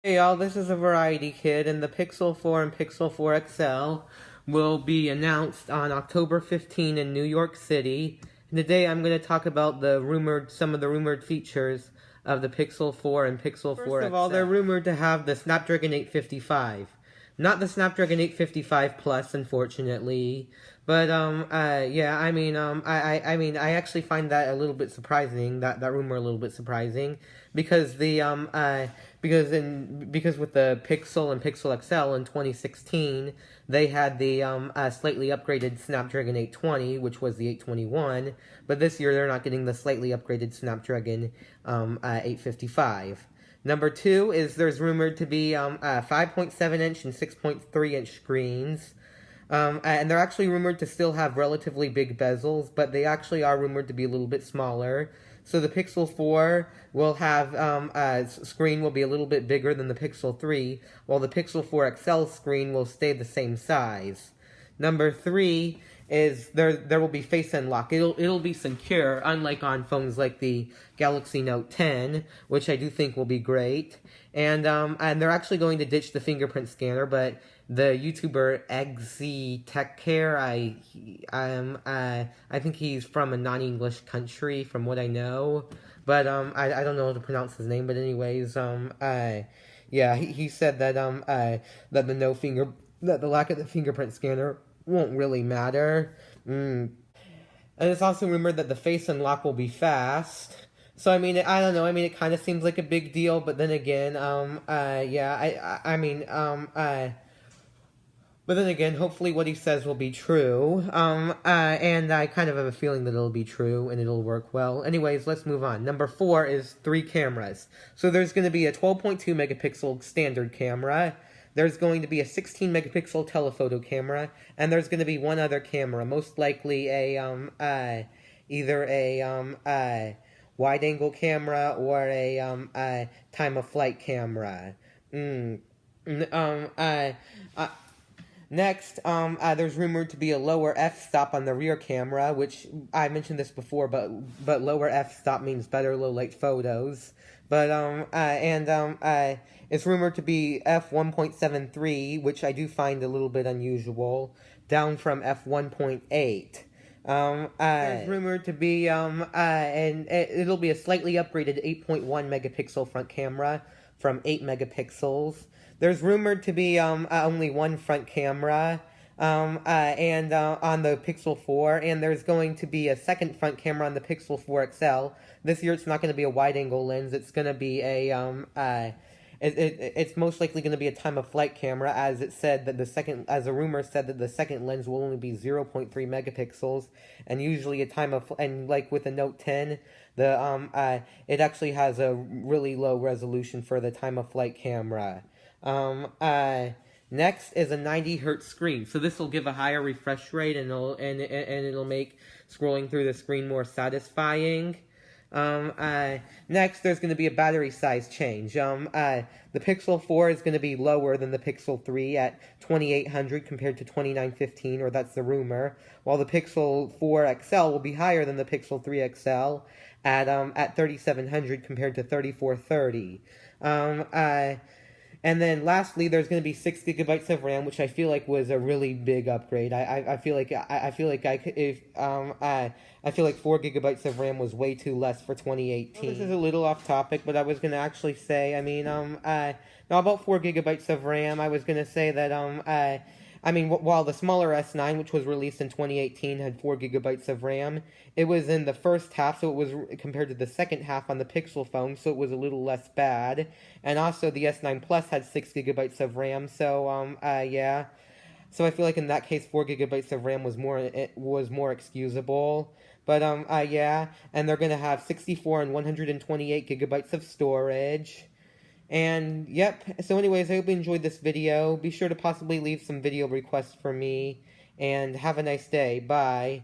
Hey y'all, this is a Variety Kid, and the Pixel 4 and Pixel 4 XL will be announced on October 15 in New York City. And today I'm going to talk about some of the rumored features of the Pixel 4 and Pixel 4 XL. First of all, they're rumored to have the Snapdragon 855. Not the Snapdragon 855 Plus, unfortunately, but yeah, I actually find that a little bit surprising. That rumor a little bit surprising, because because with the Pixel and Pixel XL in 2016, they had the slightly upgraded Snapdragon 820, which was the 821, but this year they're not getting the slightly upgraded Snapdragon 855. Number two is there's rumored to be 5.7-inch and 6.3-inch screens. And they're actually rumored to still have relatively big bezels, but they actually are rumored to be a little bit smaller. So the Pixel 4 will have, screen will be a little bit bigger than the Pixel 3, while the Pixel 4 XL screen will stay the same size. Number three is there will be Face Unlock. It'll be secure, unlike on phones like the Galaxy Note 10, which I do think will be great. And they're actually going to ditch the fingerprint scanner, but the YouTuber Eggsy Tech Care, I think he's from a non-English country, from what I know, but I don't know how to pronounce his name. But anyways, yeah, he said that that the lack of the fingerprint scanner won't really matter. And it's also rumored that the Face Unlock will be fast. So, I mean, I don't know. I mean, it kind of seems like a big deal, but then again, yeah, but then again, hopefully what he says will be true. And I kind of have a feeling that it'll be true and it'll work well. Anyways, let's move on. Number four is 3 cameras. So there's going to be a 12.2 megapixel standard camera. There's going to be a 16 megapixel telephoto camera, and there's going to be one other camera, most likely either a wide angle camera or a time of flight camera. Next, there's rumored to be a lower f-stop on the rear camera, which I mentioned this before, but lower f-stop means better low light photos. But it's rumored to be f1.73, which I do find a little bit unusual, down from f1.8. There's rumored to be and it'll be a slightly upgraded 8.1 megapixel front camera from 8 megapixels. There's rumored to be only one front camera and on the Pixel 4, and there's going to be a second front camera on the Pixel 4 XL. This year it's not going to be a wide-angle lens. It's going to be it's most likely going to be a time-of-flight camera, as a rumor said that the second lens will only be 0.3 megapixels, and usually and like with the Note 10, it actually has a really low resolution for the time-of-flight camera. Next is a 90 hertz screen. So this will give a higher refresh rate, and it'll make scrolling through the screen more satisfying. Next, there's going to be a battery size change. The Pixel 4 is going to be lower than the Pixel 3 at 2800 compared to 2915, or that's the rumor, while the Pixel 4 XL will be higher than the Pixel 3 XL at 3700 compared to 3430. And then lastly, there's going to be 6 gigabytes of RAM, which I feel like was a really big upgrade. I feel like 4 gigabytes of RAM was way too less for 2018. Well, this is a little off topic, but I was going to actually say, now about 4 gigabytes of RAM, I was going to say that while the smaller S9, which was released in 2018, had 4 gigabytes of RAM, it was in the first half, so it was compared to the second half on the Pixel phone, so it was a little less bad. And also, the S9 Plus had 6 gigabytes of RAM, so, yeah. So I feel like in that case, 4 gigabytes of RAM was more excusable. But, yeah. And they're going to have 64 and 128 gigabytes of storage. And, yep, so anyways, I hope you enjoyed this video. Be sure to possibly leave some video requests for me, and have a nice day. Bye.